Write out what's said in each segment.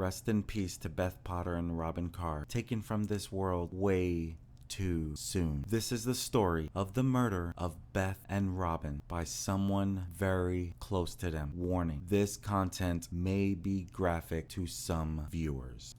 Rest in peace to Beth Potter and Robin Carre, taken from this world way too soon. This is the story of the murder of Beth and Robin by someone very close to them. Warning, this content may be graphic to some viewers.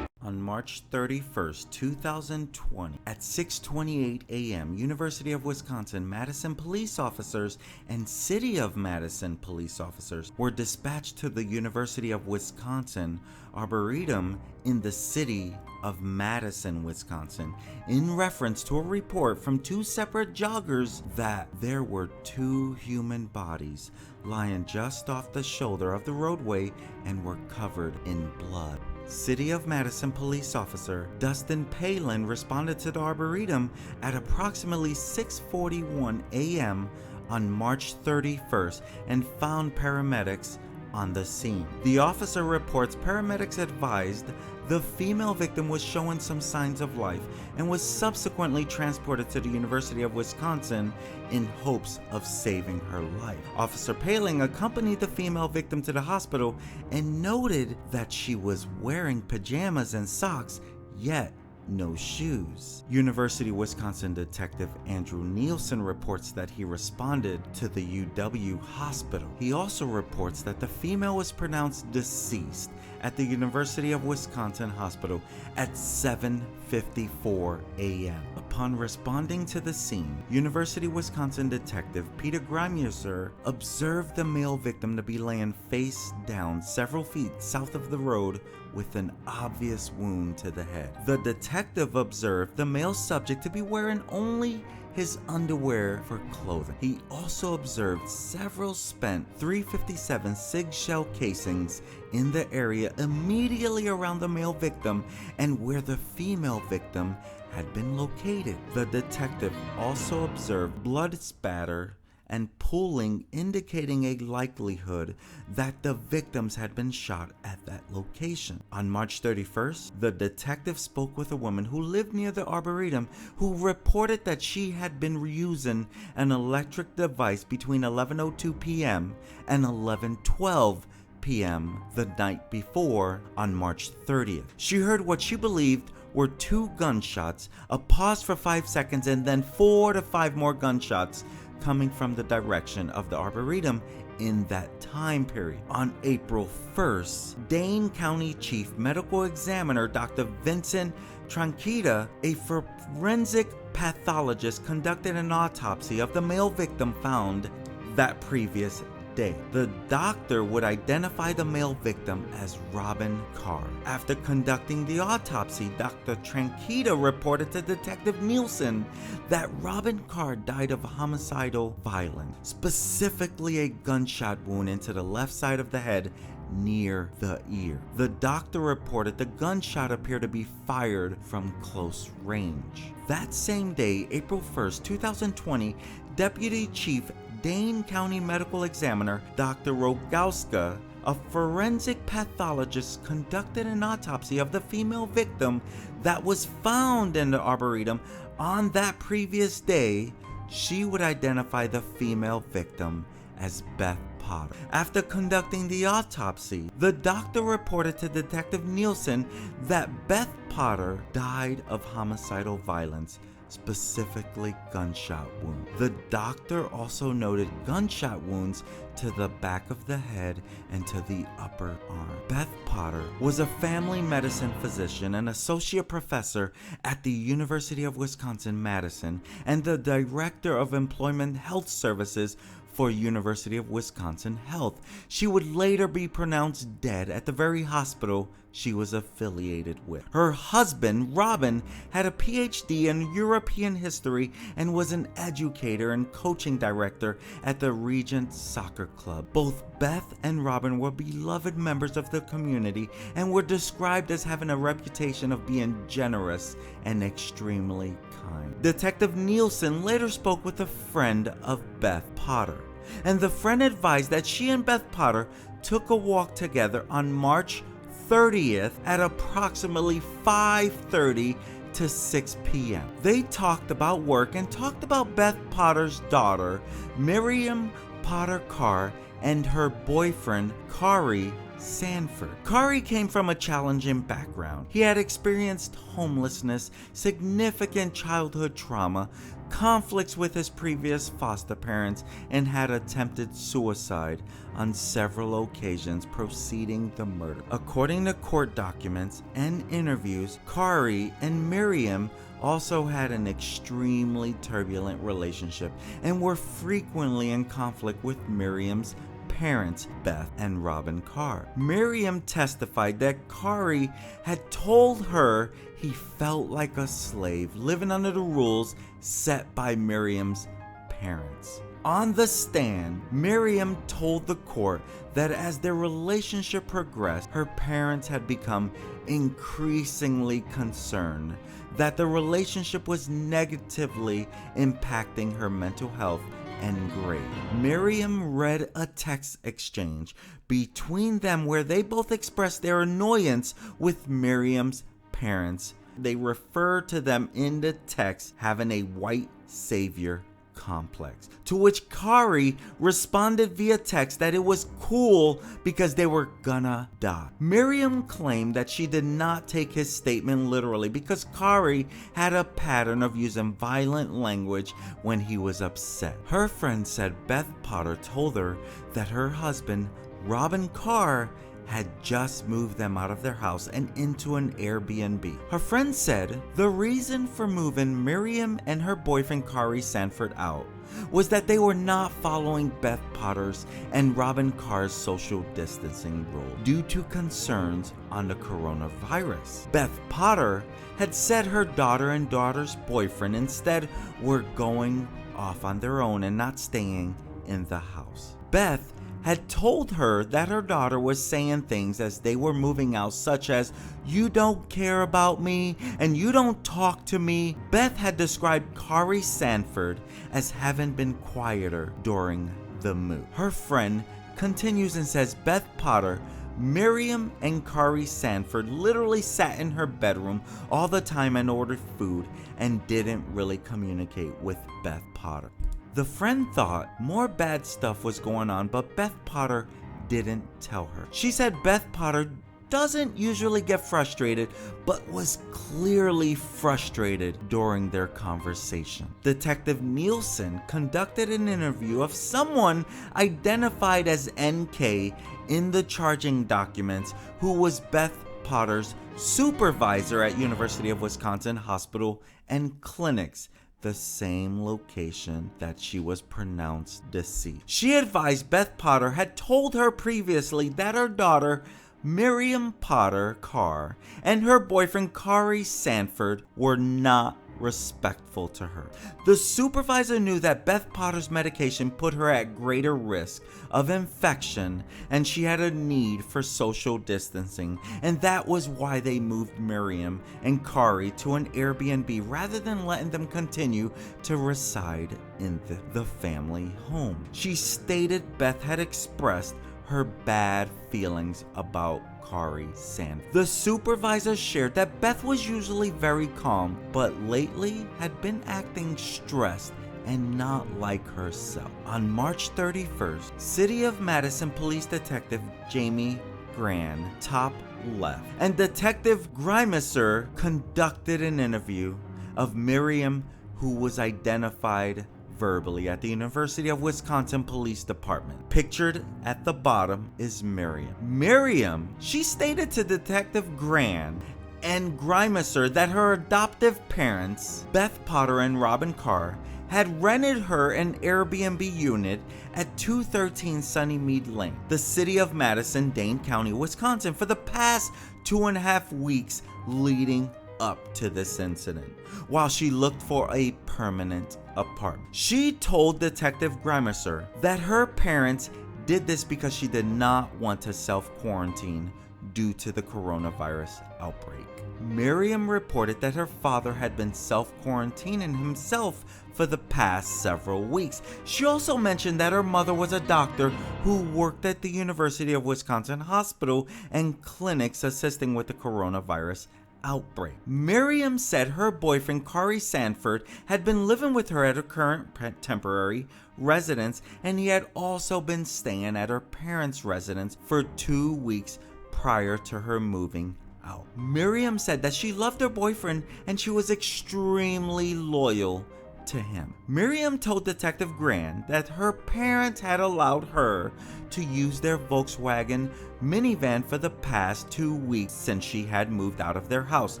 March 31st, 2020, at 6:28 a.m., University of Wisconsin-Madison Police Officers and City of Madison Police Officers were dispatched to the University of Wisconsin Arboretum in the City of Madison, Wisconsin, in reference to a report from two separate joggers that there were two human bodies lying just off the shoulder of the roadway and were covered in blood. City of Madison Police Officer Dustin Palin responded to the Arboretum at approximately 6:41 a.m. on March 31st and found paramedics on the scene. The officer reports paramedics advised the female victim was showing some signs of life and was subsequently transported to the University of Wisconsin in hopes of saving her life. Officer Palin accompanied the female victim to the hospital and noted that she was wearing pajamas and socks, yet no shoes. University of Wisconsin Detective Andrew Nielsen reports that he responded to the UW hospital. He also reports that the female was pronounced deceased at the University of Wisconsin Hospital at 7:54 a.m. Upon responding to the scene, University of Wisconsin Detective Peter Grimeuser observed the male victim to be laying face down several feet south of the road with an obvious wound to the head. The detective observed the male subject to be wearing only his underwear for clothing. He also observed several spent .357 SIG shell casings in the area immediately around the male victim and where the female victim had been located. The detective also observed blood spatter and pooling, indicating a likelihood that the victims had been shot at that location. On March 31st, the detective spoke with a woman who lived near the Arboretum who reported that she had been using an electric device between 11:02 p.m. and 11:12 p.m. the night before on March 30th. She heard what she believed were two gunshots, a pause for 5 seconds, and then 4 to 5 more gunshots coming from the direction of the Arboretum in that time period. On April 1st, Dane County Chief Medical Examiner Dr. Vincent Tranquita, a forensic pathologist, conducted an autopsy of the male victim found that previous day. The doctor would identify the male victim as Robin Carre. After conducting the autopsy, Dr. Tranquita reported to Detective Nielsen that Robin Carre died of homicidal violence, specifically a gunshot wound into the left side of the head near the ear. The doctor reported the gunshot appeared to be fired from close range. That same day, April 1st, 2020, Deputy Chief Dane County Medical Examiner Dr. Rogowska, a forensic pathologist, conducted an autopsy of the female victim that was found in the Arboretum on that previous day. She would identify the female victim as Beth Potter. After conducting the autopsy, the doctor reported to Detective Nielsen that Beth Potter died of homicidal violence, specifically gunshot wound. The doctor also noted gunshot wounds to the back of the head and to the upper arm. Beth Potter was a family medicine physician and associate professor at the University of Wisconsin-Madison and the director of employment health services for University of Wisconsin Health. She would later be pronounced dead at the very hospital she was affiliated with. Her husband, Robin, had a PhD in European history and was an educator and coaching director at the Regent Soccer Club. Both Beth and Robin were beloved members of the community and were described as having a reputation of being generous and extremely kind. Detective Nielsen later spoke with a friend of Beth Potter, and the friend advised that she and Beth Potter took a walk together on March 30th at approximately 5:30 to 6 p.m. They talked about work and talked about Beth Potter's daughter, Miriam Potter Carre, and her boyfriend, Carre Sanford. Carre came from a challenging background. He had experienced homelessness, significant childhood trauma, conflicts with his previous foster parents, and had attempted suicide on several occasions preceding the murder. According to court documents and interviews, Carre and Miriam also had an extremely turbulent relationship and were frequently in conflict with Miriam's parents, Beth and Robin Carre. Miriam testified that Carre had told her he felt like a slave, living under the rules set by Miriam's parents. On the stand, Miriam told the court that as their relationship progressed, her parents had become increasingly concerned that the relationship was negatively impacting her mental health and grade. Miriam read a text exchange between them where they both expressed their annoyance with Miriam's parents. They referred to them in the text having a white savior complex, to which Carre responded via text that it was cool because they were gonna die. Miriam claimed that she did not take his statement literally because Carre had a pattern of using violent language when he was upset. Her friend said Beth Potter told her that her husband, Robin Carre, had just moved them out of their house and into an Airbnb. Her friend said the reason for moving Miriam and her boyfriend Carre Sanford out was that they were not following Beth Potter's and Robin Carre's social distancing rule due to concerns on the coronavirus. Beth Potter had said her daughter and daughter's boyfriend instead were going off on their own and not staying in the house. Beth had told her that her daughter was saying things as they were moving out, such as, "You don't care about me and you don't talk to me." Beth had described Carre Sanford as having been quieter during the move. Her friend continues and says Beth Potter, Miriam, and Carre Sanford literally sat in her bedroom all the time and ordered food and didn't really communicate with Beth Potter. The friend thought more bad stuff was going on, but Beth Potter didn't tell her. She said Beth Potter doesn't usually get frustrated, but was clearly frustrated during their conversation. Detective Nielsen conducted an interview of someone identified as NK in the charging documents, who was Beth Potter's supervisor at University of Wisconsin Hospital and Clinics, the same location that she was pronounced deceased. She advised Beth Potter had told her previously that her daughter, Miriam Potter Carre, and her boyfriend Carre Sanford were not respectful to her. The supervisor knew that Beth Potter's medication put her at greater risk of infection and she had a need for social distancing, and that was why they moved Miriam and Carre to an Airbnb rather than letting them continue to reside in the family home. She stated Beth had expressed her bad feelings about Carre Sanford. The supervisor shared that Beth was usually very calm, but lately had been acting stressed and not like herself. On March 31st, City of Madison Police Detective Jamie Gran, top left, and Detective Grimeser conducted an interview of Miriam, who was identified verbally at the University of Wisconsin Police Department. Pictured at the bottom is Miriam. Miriam, she stated to Detective Gran and Grimeser that her adoptive parents, Beth Potter and Robin Carre, had rented her an Airbnb unit at 213 Sunnymead Lane, the City of Madison, Dane County, Wisconsin, for the past 2.5 weeks leading up to this incident, while she looked for a permanent apartment. She told Detective Grimerser that her parents did this because she did not want to self-quarantine due to the coronavirus outbreak. Miriam reported that her father had been self-quarantining himself for the past several weeks. She also mentioned that her mother was a doctor who worked at the University of Wisconsin Hospital and clinics assisting with the coronavirus outbreak. Miriam said her boyfriend Carre Sanford had been living with her at her current temporary residence, and he had also been staying at her parents' residence for 2 weeks prior to her moving out. Miriam said that she loved her boyfriend and she was extremely loyal to him. Miriam told Detective Grant that her parents had allowed her to use their Volkswagen minivan for the past 2 weeks since she had moved out of their house,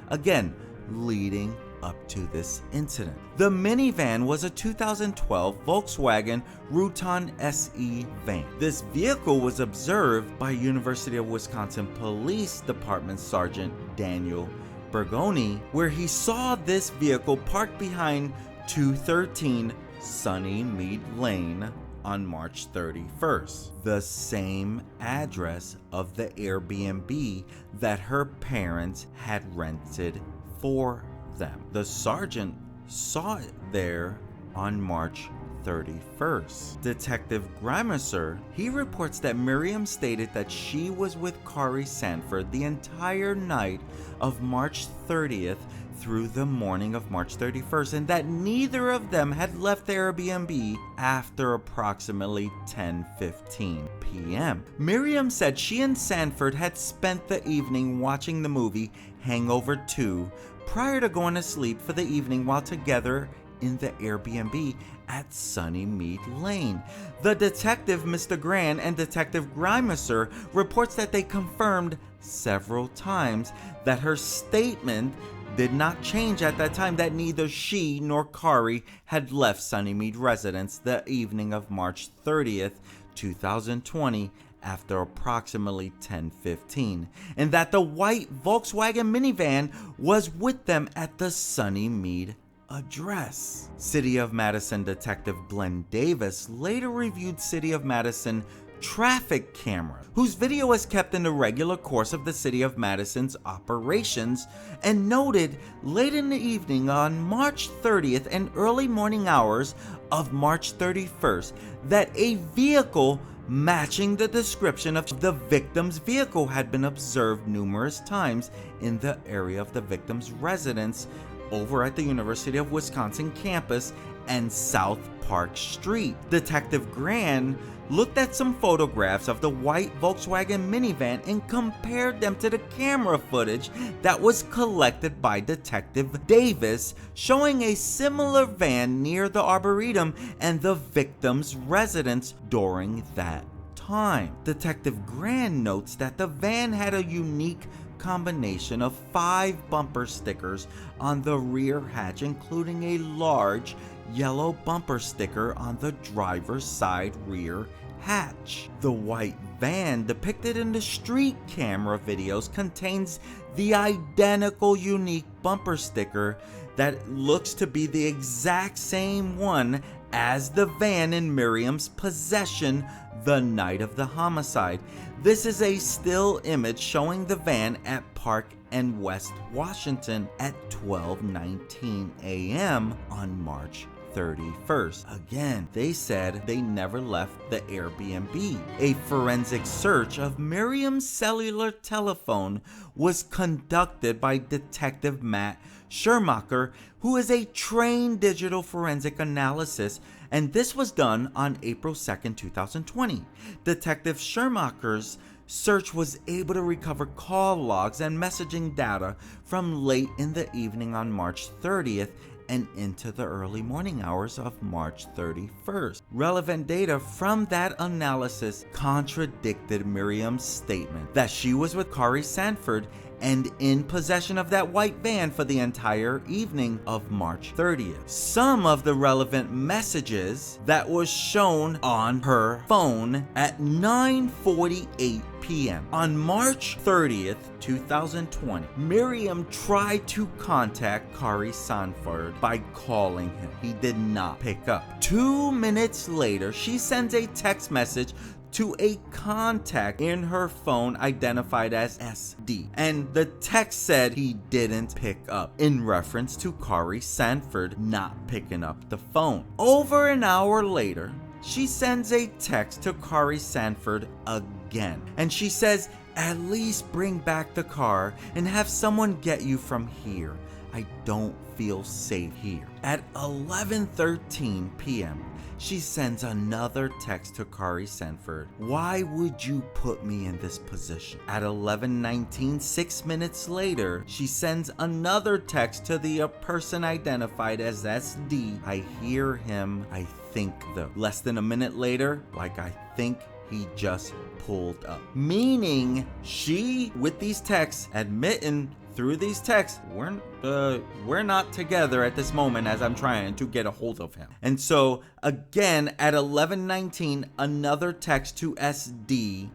again leading up to this incident. The minivan was a 2012 Volkswagen Rutan SE van. This vehicle was observed by University of Wisconsin Police Department Sergeant Daniel Bergoni, where he saw this vehicle parked behind 213 Sunny Mead Lane on March 31st, the same address of the Airbnb that her parents had rented for them. The sergeant saw it there on March 31st. Detective Grimerser, he reports that Miriam stated that she was with Carre Sanford the entire night of March 30th through the morning of March 31st, and that neither of them had left the Airbnb after approximately 10:15 p.m. Miriam said she and Sanford had spent the evening watching the movie Hangover 2 prior to going to sleep for the evening while together in the Airbnb at Sunny Mead Lane. The detective, Mr. Grant, and Detective Grimerser reports that they confirmed several times that her statement did not change at that time, that neither she nor Carre had left Sunnymead residence the evening of March 30th, 2020 after approximately 10:15, and that the white Volkswagen minivan was with them at the Sunnymead address. City of Madison Detective Glenn Davis later reviewed City of Madison traffic camera, whose video is kept in the regular course of the City of Madison's operations, and noted late in the evening on March 30th and early morning hours of March 31st that a vehicle matching the description of the victim's vehicle had been observed numerous times in the area of the victim's residence over at the University of Wisconsin campus and South Park Street. Detective Grant looked at some photographs of the white Volkswagen minivan and compared them to the camera footage that was collected by Detective Davis, showing a similar van near the Arboretum and the victim's residence during that time. Detective Grant notes that the van had a unique combination of 5 bumper stickers on the rear hatch, including a large yellow bumper sticker on the driver's side rear hatch. The white van depicted in the street camera videos contains the identical unique bumper sticker that looks to be the exact same one as the van in Miriam's possession the night of the homicide. This is a still image showing the van at Park and West Washington at 12:19 a.m. on March 31st. Again, they said they never left the Airbnb. A forensic search of Miriam's cellular telephone was conducted by Detective Matt Schermacher, who is a trained digital forensic analyst, and this was done on April 2nd, 2020. Detective Schermacher's search was able to recover call logs and messaging data from late in the evening on March 30th and into the early morning hours of March 31st. Relevant data from that analysis contradicted Miriam's statement that she was with Carre Sanford and in possession of that white van for the entire evening of March 30th. Some of the relevant messages that was shown on her phone at 9:48 p.m. On March 30th, 2020, Miriam tried to contact Carre Sanford by calling him. He did not pick up. 2 minutes later, she sends a text message to a contact in her phone identified as SD, and the text said he didn't pick up, in reference to Carre Sanford not picking up the phone. Over an hour later, she sends a text to Carre Sanford again, and she says, "At least bring back the car and have someone get you from here. I don't feel safe here." At 11:13 p.m., she sends another text to Carre Sanford. "Why would you put me in this position?" At 11:19, 6 minutes later, she sends another text to the person identified as SD. "I hear him, I think though." Less than a minute later, "I think he just pulled up." Meaning she, with these texts, admitting through these texts, we're not together at this moment as I'm trying to get a hold of him. And so again at 11:19, another text to SD,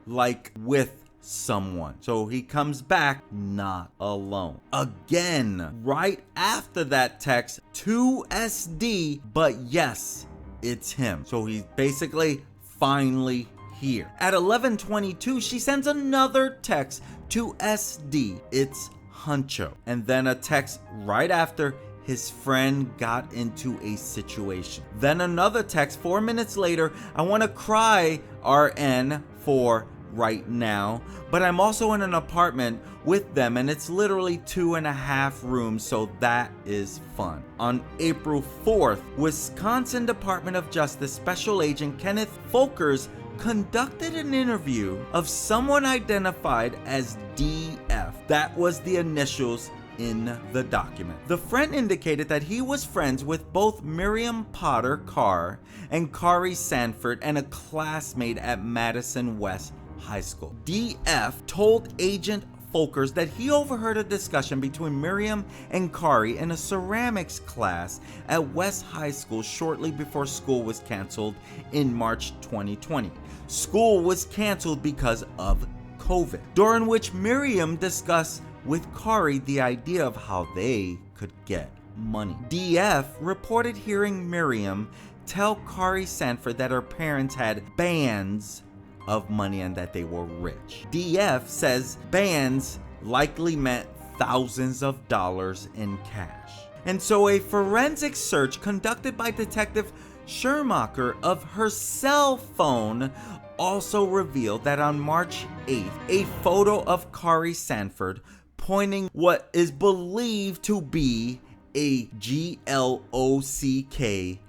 with someone. So he comes back not alone. Again, right after that text to SD, but yes, it's him. So he's basically finally here. At 11:22, she sends another text to SD. It's Huncho. And then a text right after, "His friend got into a situation." Then another text 4 minutes later, "I want to cry RN for right now, but I'm also in an apartment with them and it's literally 2.5 rooms, so that is fun." On April 4th, Wisconsin Department of Justice Special Agent Kenneth Folkers conducted an interview of someone identified as DF. That was the initials in the document. The friend indicated that he was friends with both Miriam Potter Carre and Carre Sanford and a classmate at Madison West High School. DF told Agent Folkers that he overheard a discussion between Miriam and Carre in a ceramics class at West High School shortly before school was canceled in March 2020. School was canceled because of COVID, during which Miriam discussed with Carre the idea of how they could get money. DF reported hearing Miriam tell Carre Sanford that her parents had bands of money and that they were rich. DF says bands likely meant thousands of dollars in cash. And so a forensic search conducted by Detective Schermacher of her cell phone also revealed that on March 8th, a photo of Carre Sanford pointing what is believed to be a GLOCK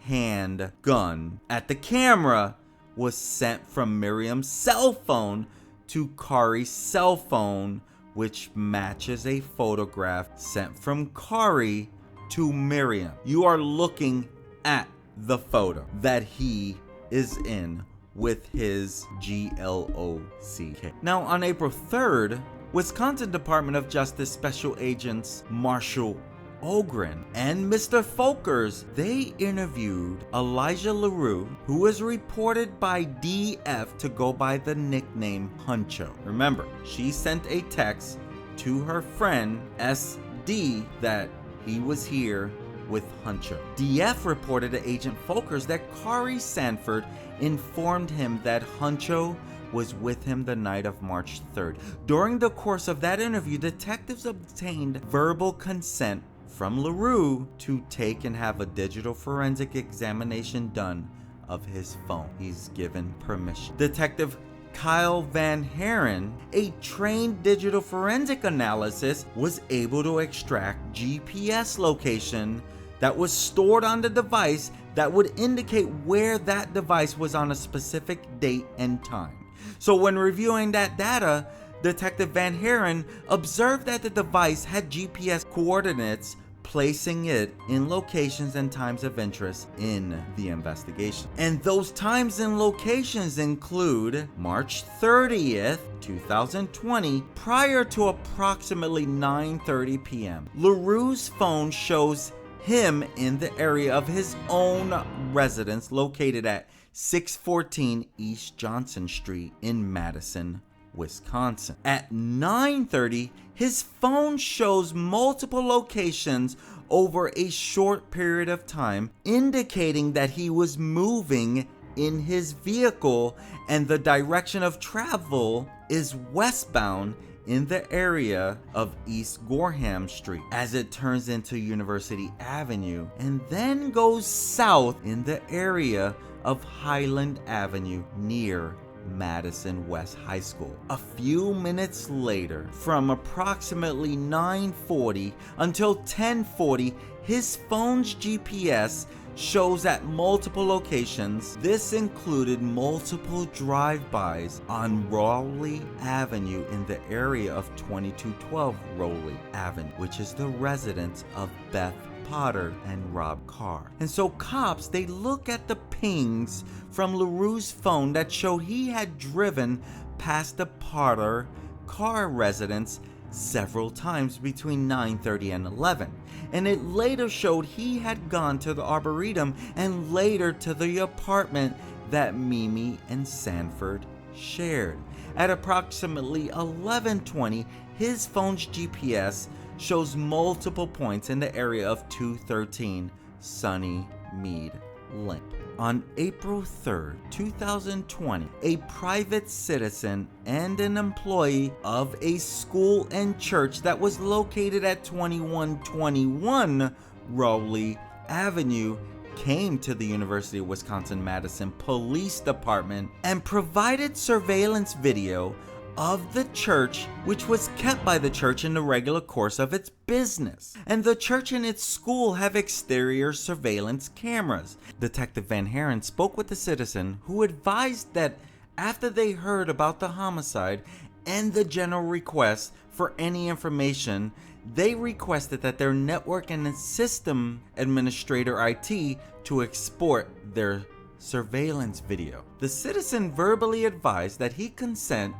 handgun at the camera was sent from Miriam's cell phone to Carre's cell phone, which matches a photograph sent from Carre to Miriam. You are looking at the photo that he is in with his GLOCK. Now, on April 3rd, Wisconsin Department of Justice Special Agents Marshall Ogren and Mr. Folkers, they interviewed Elijah LaRue, who was reported by DF to go by the nickname Huncho. Remember, she sent a text to her friend SD that he was here with Huncho. DF reported to Agent Folkers that Carre Sanford informed him that Huncho was with him the night of March 3rd. During the course of that interview, detectives obtained verbal consent from LaRue to take and have a digital forensic examination done of his phone. He's given permission. Detective Kyle Van Haren, a trained digital forensic analyst, was able to extract GPS location that was stored on the device that would indicate where that device was on a specific date and time. So when reviewing that data, Detective Van Haren observed that the device had GPS coordinates placing it in locations and times of interest in the investigation. And those times and locations include March 30th, 2020, prior to approximately 9:30 p.m. LaRue's phone shows him in the area of his own residence located at 614 East Johnson Street in Madison, Wisconsin. At 9:30, his phone shows multiple locations over a short period of time, indicating that he was moving in his vehicle and the direction of travel is westbound in the area of East Gorham Street as it turns into University Avenue and then goes south in the area of Highland Avenue near Madison West High School. A few minutes later, from approximately 9:40 until 10:40, his phone's GPS shows at multiple locations. This included multiple drive-bys on Rowley Avenue in the area of 2212 Rowley Avenue, which is the residence of Beth Potter and Rob Carre. And so cops, they look at the pings from LaRue's phone that showed he had driven past the Potter Carre residence several times between 9:30 and 11, and it later showed he had gone to the Arboretum and later to the apartment that Mimi and Sanford shared. At approximately 11:20, his phone's GPS shows multiple points in the area of 213 Sunny Mead Lane. On April 3rd, 2020, a private citizen and an employee of a school and church that was located at 2121 Rowley Avenue came to the University of Wisconsin-Madison Police Department and provided surveillance video of the church, which was kept by the church in the regular course of its business. And the church and its school have exterior surveillance cameras. Detective Van Haren spoke with the citizen who advised that after they heard about the homicide and the general request for any information, they requested that their network and system administrator IT to export their surveillance video. The citizen verbally advised that he consent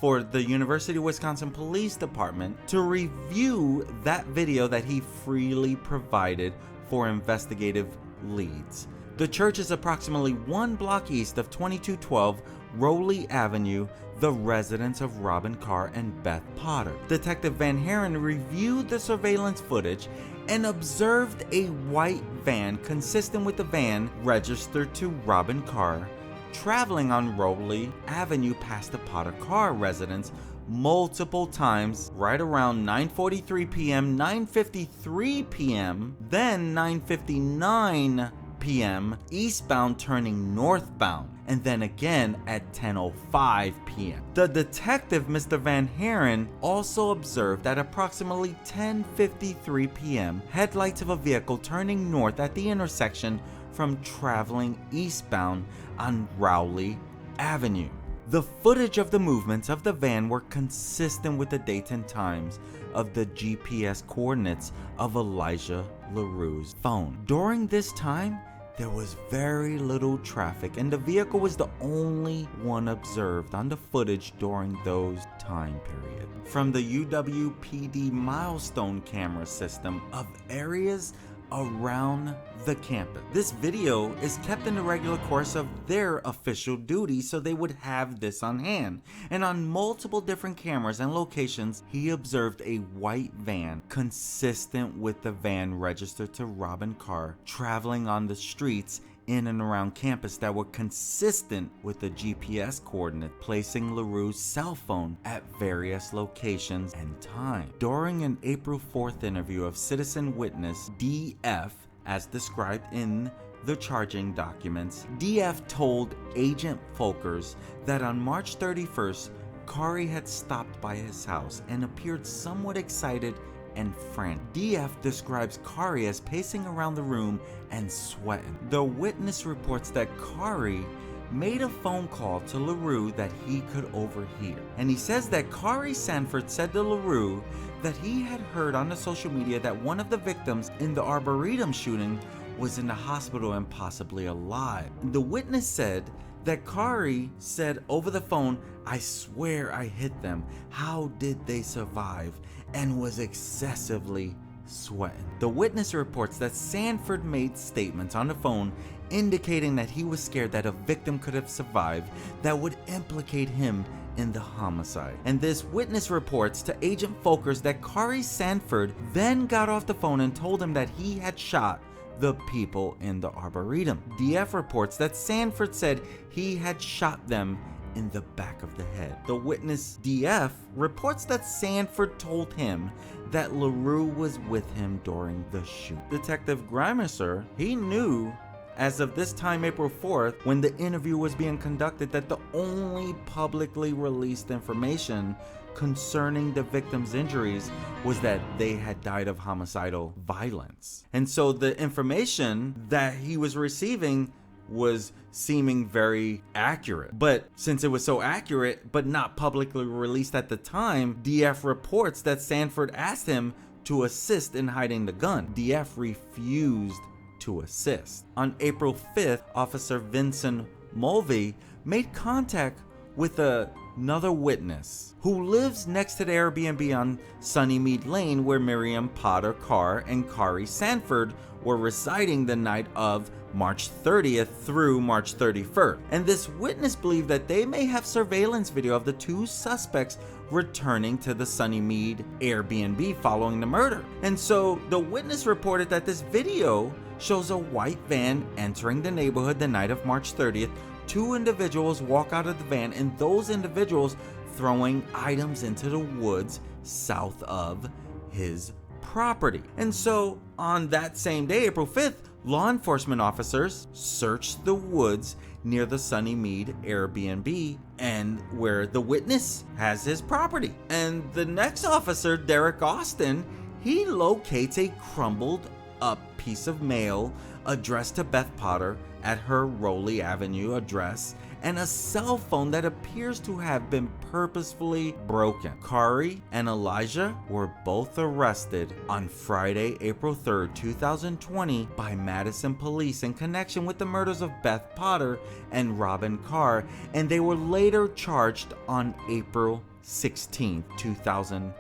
for the University of Wisconsin Police Department to review that video that he freely provided for investigative leads. The church is approximately 1 block east of 2212 Rowley Avenue, the residence of Robin Carre and Beth Potter. Detective Van Haren reviewed the surveillance footage and observed a white van consistent with the van registered to Robin Carre traveling on Rowley Avenue past the Potter Carre residence multiple times right around 9:43 p.m., 9:53 p.m., then 9:59 p.m. eastbound turning northbound, and then again at 10:05 p.m. The detective, Mr. Van Haren, also observed at approximately 10:53 p.m. headlights of a vehicle turning north at the intersection from traveling eastbound on Rowley Avenue. The footage of the movements of the van were consistent with the dates and times of the GPS coordinates of Elijah LaRue's phone. During this time, there was very little traffic and the vehicle was the only one observed on the footage during those time period. From the UWPD milestone camera system of areas around the campus. This video is kept in the regular course of their official duties, so they would have this on hand. And on multiple different cameras and locations, he observed a white van consistent with the van registered to Robin Carre traveling on the streets in and around campus that were consistent with the GPS coordinate, placing LaRue's cell phone at various locations and time. During an April 4th interview of citizen witness DF, as described in the charging documents, DF told Agent Folkers that on March 31st, Carre had stopped by his house and appeared somewhat excited and frantic. DF describes Carre as pacing around the room and sweating. The witness reports that Carre made a phone call to LaRue that he could overhear. And he says that Carre Sanford said to LaRue that he had heard on the social media that one of the victims in the Arboretum shooting was in the hospital and possibly alive. The witness said that Carre said over the phone, "I swear I hit them. How did they survive?" and was excessively sweating. The witness reports that Sanford made statements on the phone indicating that he was scared that a victim could have survived that would implicate him in the homicide. And this witness reports to Agent Folkers that Carre Sanford then got off the phone and told him that he had shot the people in the Arboretum. DF reports that Sanford said he had shot them in the back of the head. The witness DF reports that Sanford told him that LaRue was with him during the shoot. Detective Grimerser, he knew as of this time, April 4th, when the interview was being conducted, that the only publicly released information concerning the victims' injuries was that they had died of homicidal violence. And so the information that he was receiving was seeming very accurate. But since it was so accurate but not publicly released at the time, DF reports that Sanford asked him to assist in hiding the gun. DF refused to assist. On April 5th, Officer Vincent Mulvey made contact with another witness who lives next to the Airbnb on Sunnymead Lane where Miriam Potter Carre and Carre Sanford were residing the night of March 30th through March 31st. And this witness believed that they may have surveillance video of the two suspects returning to the Sunnymead Airbnb following the murder. And so the witness reported that this video shows a white van entering the neighborhood the night of March 30th. Two individuals walk out of the van, and those individuals throwing items into the woods south of his property. And so on that same day, April 5th, law enforcement officers searched the woods near the Sunnymead Airbnb and where the witness has his property. And the next officer, Derek Austin, he locates a crumbled up piece of mail addressed to Beth Potter at her Rowley Avenue address and a cell phone that appears to have been purposefully broken. Carre and Elijah were both arrested on Friday, April 3rd, 2020 by Madison Police in connection with the murders of Beth Potter and Robin Carre, and they were later charged on April 16th, 2020.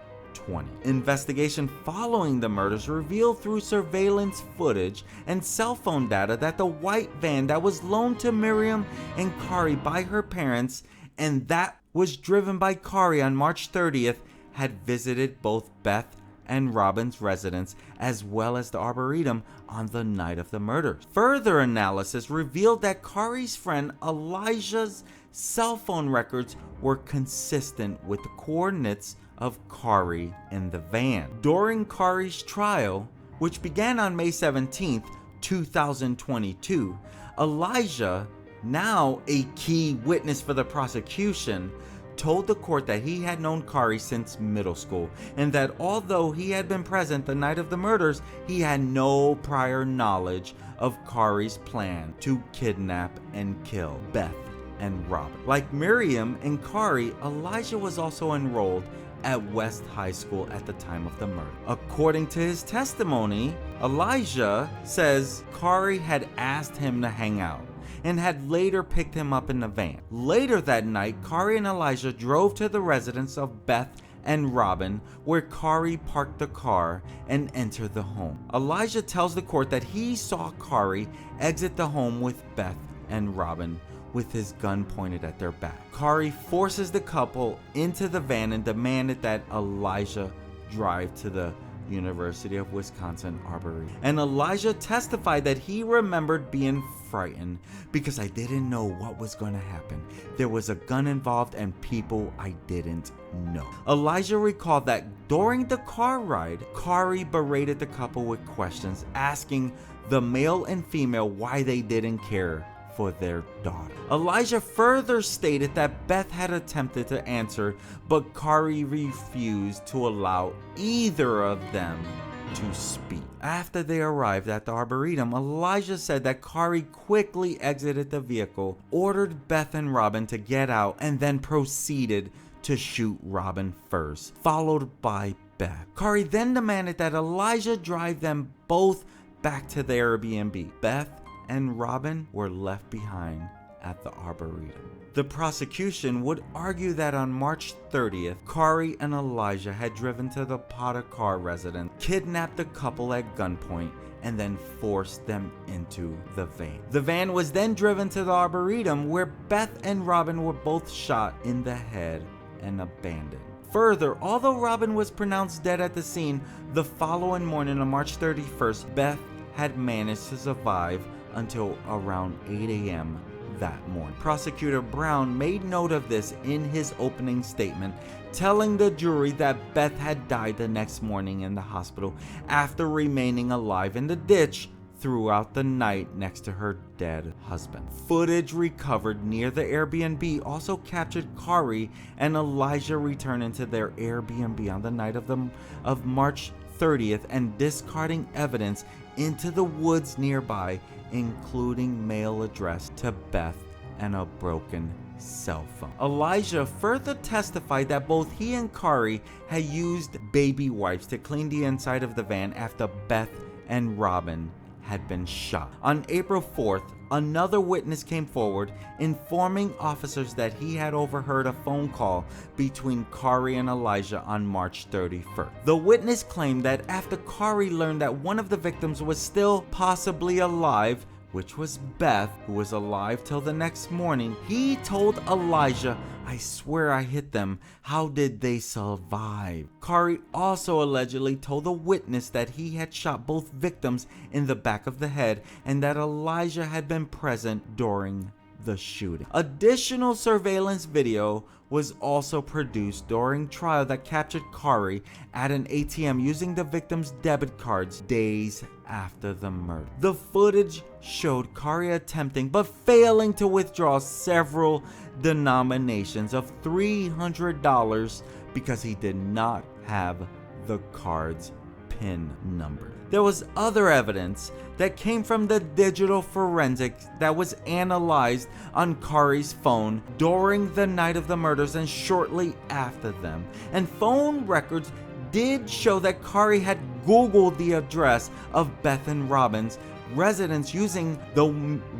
Investigation following the murders revealed through surveillance footage and cell phone data that the white van that was loaned to Miriam and Carre by her parents and that was driven by Carre on March 30th had visited both Beth and Robin's residence as well as the Arboretum on the night of the murders. Further analysis revealed that Carre's friend Elijah's cell phone records were consistent with the coordinates of Carre in the van. During Carre's trial, which began on May 17th, 2022, Elijah, now a key witness for the prosecution, told the court that he had known Carre since middle school and that although he had been present the night of the murders, he had no prior knowledge of Carre's plan to kidnap and kill Beth and Robin. Like Miriam and Carre, Elijah was also enrolled at West High School at the time of the murder. According to his testimony, Elijah says Carre had asked him to hang out and had later picked him up in the van. Later that night, Carre and Elijah drove to the residence of Beth and Robin, where Carre parked the car and entered the home. Elijah tells the court that he saw Carre exit the home with Beth and Robin with his gun pointed at their back. Carre forces the couple into the van and demanded that Elijah drive to the University of Wisconsin Arboretum. And Elijah testified that he remembered being frightened because I didn't know what was going to happen. There was a gun involved and people I didn't know. Elijah recalled that during the car ride, Carre berated the couple with questions, asking the male and female why they didn't care for their daughter. Elijah further stated that Beth had attempted to answer, but Carre refused to allow either of them to speak. After they arrived at the Arboretum, Elijah said that Carre quickly exited the vehicle, ordered Beth and Robin to get out, and then proceeded to shoot Robin first, followed by Beth. Carre then demanded that Elijah drive them both back to the Airbnb. Beth and Robin were left behind at the Arboretum. The prosecution would argue that on March 30th, Carre and Elijah had driven to the Carre residence, kidnapped the couple at gunpoint, and then forced them into the van. The van was then driven to the Arboretum, where Beth and Robin were both shot in the head and abandoned. Further, although Robin was pronounced dead at the scene, the following morning on March 31st, Beth had managed to survive until around 8 a.m. that morning. Prosecutor Brown made note of this in his opening statement, telling the jury that Beth had died the next morning in the hospital after remaining alive in the ditch throughout the night next to her dead husband. Footage recovered near the Airbnb also captured Carre and Elijah returning to their Airbnb on the night of March 30th and discarding evidence into the woods nearby, including mail addressed to Beth and a broken cell phone. Elijah further testified that both he and Carre had used baby wipes to clean the inside of the van after Beth and Robin had been shot. On April 4th, another witness came forward, informing officers that he had overheard a phone call between Carre and Elijah on March 31st. The witness claimed that after Carre learned that one of the victims was still possibly alive, which was Beth, who was alive till the next morning, he told Elijah, "I swear I hit them. How did they survive?" Carre also allegedly told the witness that he had shot both victims in the back of the head and that Elijah had been present during the shooting. Additional surveillance video was also produced during trial that captured Carre at an ATM using the victim's debit cards days after the murder. The footage showed Carre attempting but failing to withdraw several denominations of $300 because he did not have the card's PIN number. There was other evidence that came from the digital forensics that was analyzed on Carre's phone during the night of the murders and shortly after them. And phone records did show that Carre had Googled the address of Beth and Robin's residence using the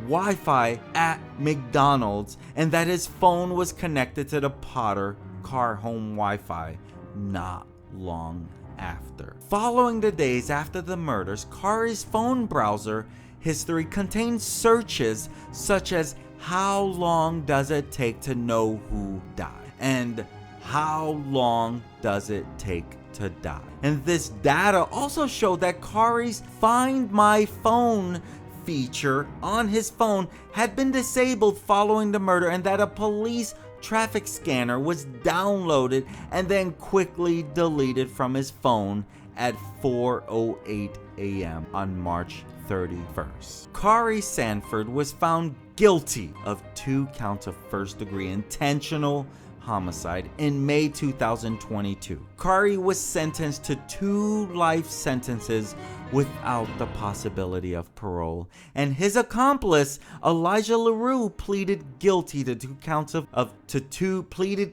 Wi-Fi at McDonald's, and that his phone was connected to the Carre home Wi-Fi not long after. Following the days after the murders, Carre's phone browser history contained searches such as "How long does it take to know who died?" and "How long does it take to die?" And this data also showed that Carre's Find My Phone feature on his phone had been disabled following the murder, and that a police traffic scanner was downloaded and then quickly deleted from his phone at 4:08 a.m. on March 31st. Carre Sanford was found guilty of 2 counts of first-degree intentional homicide in May 2022. Carre was sentenced to 2 life sentences without the possibility of parole, and his accomplice Elijah LaRue pleaded guilty to 2 counts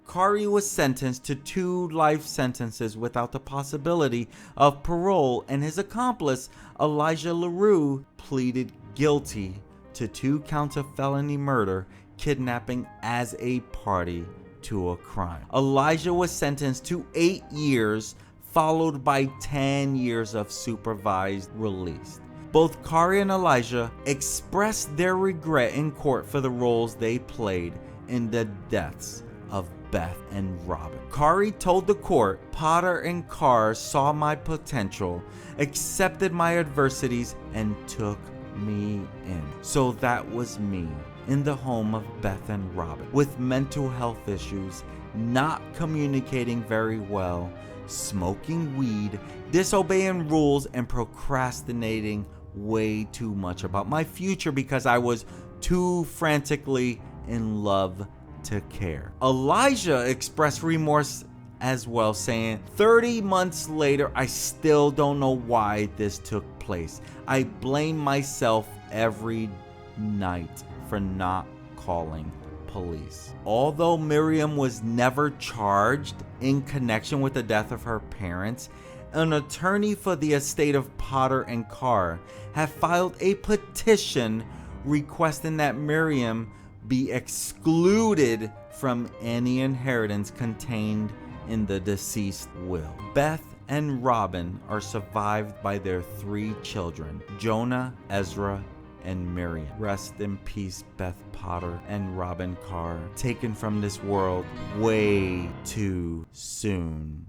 Carre was sentenced to 2 life sentences without the possibility of parole, and his accomplice Elijah LaRue pleaded guilty to 2 counts of felony murder, kidnapping as a party to a crime. Elijah was sentenced to 8 years, followed by 10 years of supervised release. Both Carre and Elijah expressed their regret in court for the roles they played in the deaths of Beth and Robin. Carre told the court, "Potter and Carre saw my potential, accepted my adversities, and took me in. So that was me in the home of Beth and Robin, with mental health issues, not communicating very well, smoking weed, disobeying rules, and procrastinating way too much about my future because I was too frantically in love to care." Elijah expressed remorse as well, saying, 30 months later, I still don't know why this took place. I blame myself every night for not calling police. Although Miriam was never charged in connection with the death of her parents, an attorney for the estate of Potter and Carre had filed a petition requesting that Miriam be excluded from any inheritance contained in the deceased will. Beth and Robin are survived by their 3 children, Jonah, Ezra, and Miriam. Rest in peace, Beth Potter and Robin Carre, taken from this world way too soon.